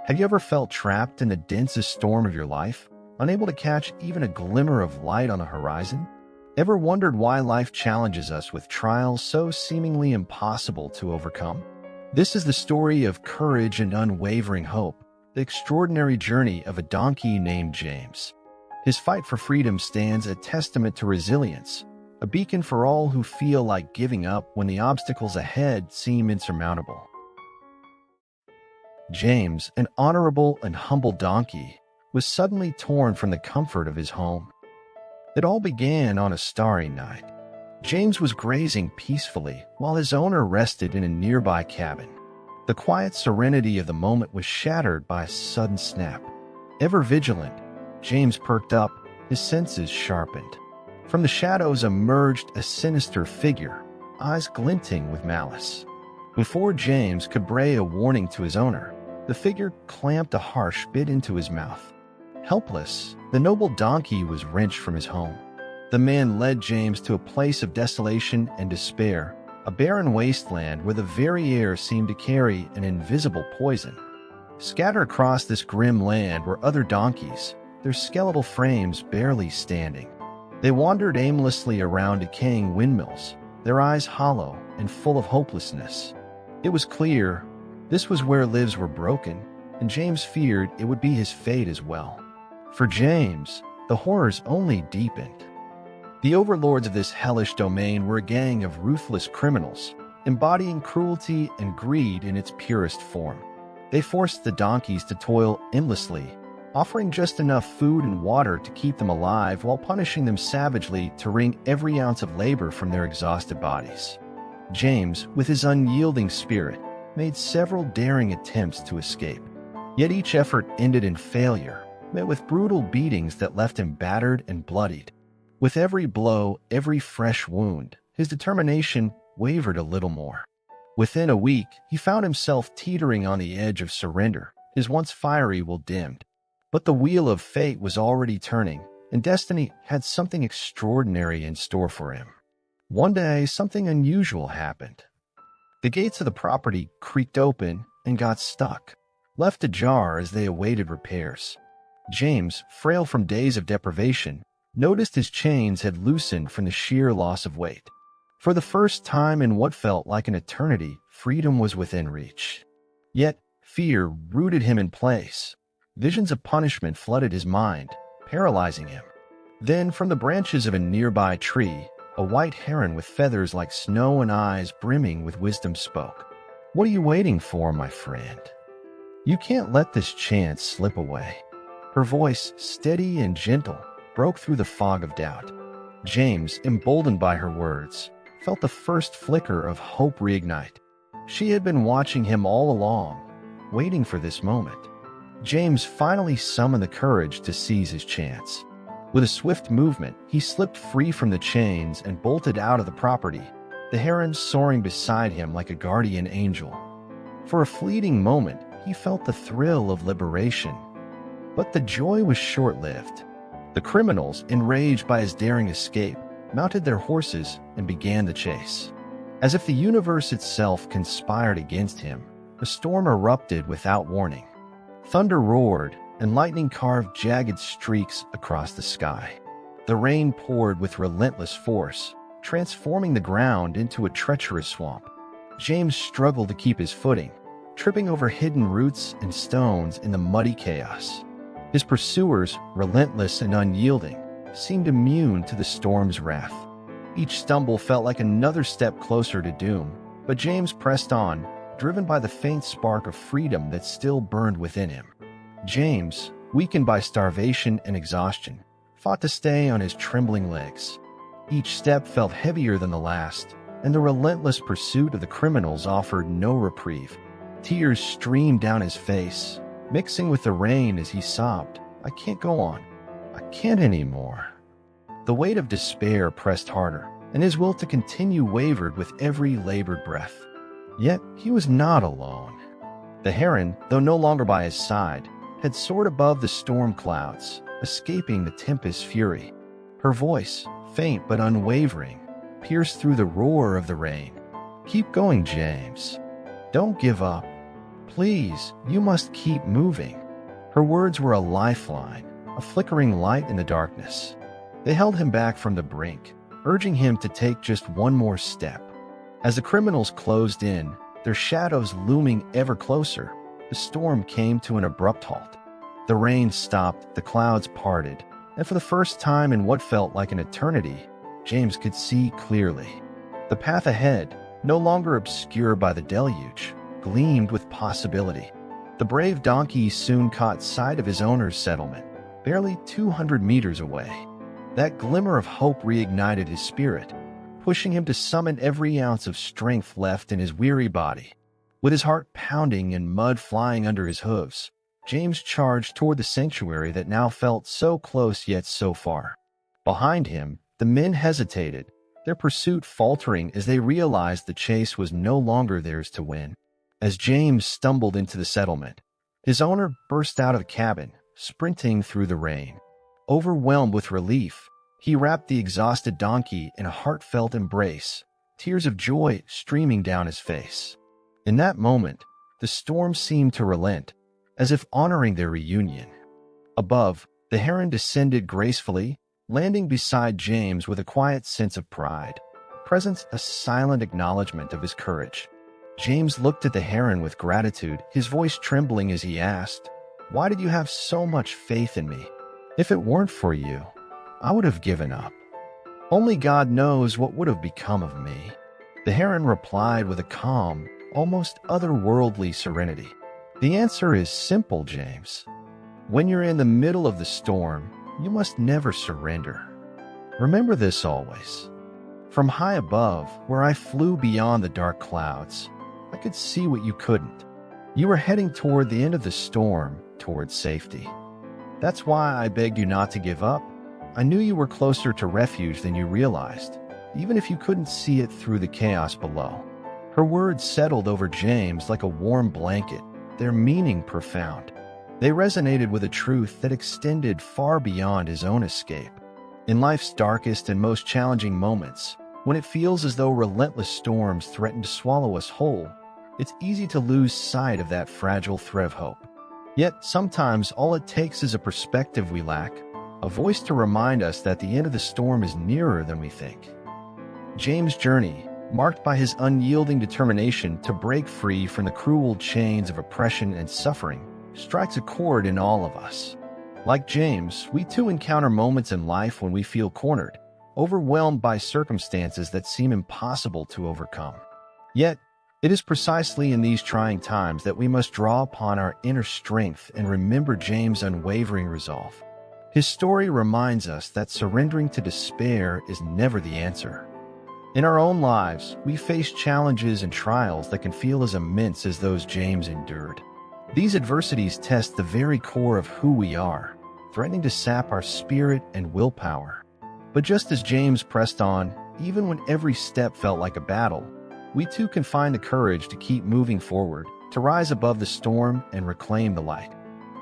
Have you ever felt trapped in the densest storm of your life, unable to catch even a glimmer of light on the horizon? Ever wondered why life challenges us with trials so seemingly impossible to overcome? This is the story of courage and unwavering hope, the extraordinary journey of a donkey named James. His fight for freedom stands a testament to resilience, a beacon for all who feel like giving up when the obstacles ahead seem insurmountable. James, an honorable and humble donkey, was suddenly torn from the comfort of his home. It all began on a starry night. James was grazing peacefully while his owner rested in a nearby cabin. The quiet serenity of the moment was shattered by a sudden snap. Ever vigilant, James perked up, his senses sharpened. From the shadows emerged a sinister figure, eyes glinting with malice. Before James could bray a warning to his owner, the figure clamped a harsh bit into his mouth. Helpless, the noble donkey was wrenched from his home. The man led James to a place of desolation and despair, a barren wasteland where the very air seemed to carry an invisible poison. Scattered across this grim land were other donkeys, their skeletal frames barely standing. They wandered aimlessly around decaying windmills, their eyes hollow and full of hopelessness. It was clear this was where lives were broken, and James feared it would be his fate as well. For James, the horrors only deepened. The overlords of this hellish domain were a gang of ruthless criminals, embodying cruelty and greed in its purest form. They forced the donkeys to toil endlessly, offering just enough food and water to keep them alive while punishing them savagely to wring every ounce of labor from their exhausted bodies. James, with his unyielding spirit, made several daring attempts to escape. Yet each effort ended in failure, met with brutal beatings that left him battered and bloodied. With every blow, every fresh wound, his determination wavered a little more. Within a week, he found himself teetering on the edge of surrender, his once fiery will dimmed. But the wheel of fate was already turning, and destiny had something extraordinary in store for him. One day, something unusual happened. The gates of the property creaked open and got stuck, left ajar as they awaited repairs. James, frail from days of deprivation, noticed his chains had loosened from the sheer loss of weight. For the first time in what felt like an eternity, freedom was within reach. Yet, fear rooted him in place. Visions of punishment flooded his mind, paralyzing him. Then, from the branches of a nearby tree, a white heron with feathers like snow and eyes brimming with wisdom spoke. "What are you waiting for, my friend? You can't let this chance slip away." Her voice, steady and gentle, broke through the fog of doubt. James, emboldened by her words, felt the first flicker of hope reignite. She had been watching him all along, waiting for this moment. James finally summoned the courage to seize his chance. With a swift movement, he slipped free from the chains and bolted out of the property, the heron soaring beside him like a guardian angel. For a fleeting moment, he felt the thrill of liberation. But the joy was short-lived. The criminals, enraged by his daring escape, mounted their horses and began the chase. As if the universe itself conspired against him, a storm erupted without warning. Thunder roared, and lightning carved jagged streaks across the sky. The rain poured with relentless force, transforming the ground into a treacherous swamp. James struggled to keep his footing, tripping over hidden roots and stones in the muddy chaos. His pursuers, relentless and unyielding, seemed immune to the storm's wrath. Each stumble felt like another step closer to doom, but James pressed on, driven by the faint spark of freedom that still burned within him. James, weakened by starvation and exhaustion, fought to stay on his trembling legs. Each step felt heavier than the last, and the relentless pursuit of the criminals offered no reprieve. Tears streamed down his face, mixing with the rain as he sobbed, "I can't go on. I can't anymore." The weight of despair pressed harder, and his will to continue wavered with every labored breath. Yet he was not alone. The heron, though no longer by his side, had soared above the storm clouds, escaping the tempest's fury. Her voice, faint but unwavering, pierced through the roar of the rain. "Keep going, James. Don't give up. Please, you must keep moving. Her words were a lifeline, a flickering light in the darkness. They held him back from the brink, urging him to take just one more step. As the criminals closed in, their shadows looming ever closer, the storm came to an abrupt halt. The rain stopped, the clouds parted, and for the first time in what felt like an eternity, James could see clearly. The path ahead, no longer obscured by the deluge, gleamed with possibility. The brave donkey soon caught sight of his owner's settlement, barely 200 meters away. That glimmer of hope reignited his spirit, pushing him to summon every ounce of strength left in his weary body. With his heart pounding and mud flying under his hooves, James charged toward the sanctuary that now felt so close yet so far. Behind him, the men hesitated, their pursuit faltering as they realized the chase was no longer theirs to win. As James stumbled into the settlement, his owner burst out of the cabin, sprinting through the rain. Overwhelmed with relief, he wrapped the exhausted donkey in a heartfelt embrace, tears of joy streaming down his face. In that moment, the storm seemed to relent, as if honoring their reunion. Above, the heron descended gracefully, landing beside James with a quiet sense of pride, presence a silent acknowledgement of his courage. James looked at the heron with gratitude, his voice trembling as he asked, "Why did you have so much faith in me? If it weren't for you, I would have given up. Only God knows what would have become of me." The heron replied with a calm, almost otherworldly serenity. "The answer is simple, James. When you're in the middle of the storm, you must never surrender. Remember this always. From high above, where I flew beyond the dark clouds, I could see what you couldn't. You were heading toward the end of the storm, toward safety. That's why I begged you not to give up. I knew you were closer to refuge than you realized, even if you couldn't see it through the chaos below." Her words settled over James like a warm blanket, their meaning profound. They resonated with a truth that extended far beyond his own escape. In life's darkest and most challenging moments, when it feels as though relentless storms threaten to swallow us whole, it's easy to lose sight of that fragile thread of hope. Yet sometimes all it takes is a perspective we lack, a voice to remind us that the end of the storm is nearer than we think. James' journey, marked by his unyielding determination to break free from the cruel chains of oppression and suffering, strikes a chord in all of us. Like James, we too encounter moments in life when we feel cornered, overwhelmed by circumstances that seem impossible to overcome. Yet, it is precisely in these trying times that we must draw upon our inner strength and remember James' unwavering resolve. His story reminds us that surrendering to despair is never the answer. In our own lives, we face challenges and trials that can feel as immense as those James endured. These adversities test the very core of who we are, threatening to sap our spirit and willpower. But just as James pressed on, even when every step felt like a battle, we too can find the courage to keep moving forward, to rise above the storm and reclaim the light.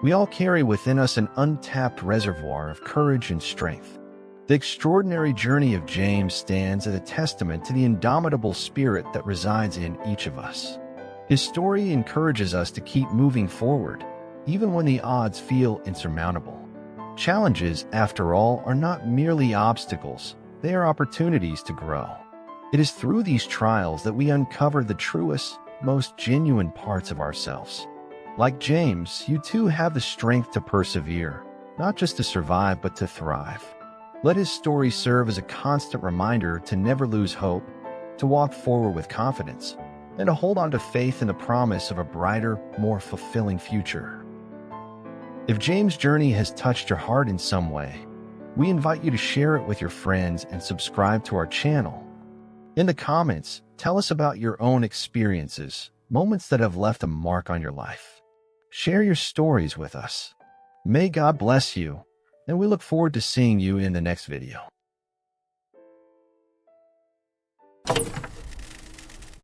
We all carry within us an untapped reservoir of courage and strength. The extraordinary journey of James stands as a testament to the indomitable spirit that resides in each of us. His story encourages us to keep moving forward, even when the odds feel insurmountable. Challenges, after all, are not merely obstacles, they are opportunities to grow. It is through these trials that we uncover the truest, most genuine parts of ourselves. Like James, you too have the strength to persevere, not just to survive but to thrive. Let his story serve as a constant reminder to never lose hope, to walk forward with confidence, and to hold on to faith in the promise of a brighter, more fulfilling future. If James' journey has touched your heart in some way, we invite you to share it with your friends and subscribe to our channel. In the comments, tell us about your own experiences, moments that have left a mark on your life. Share your stories with us. May God bless you, and we look forward to seeing you in the next video.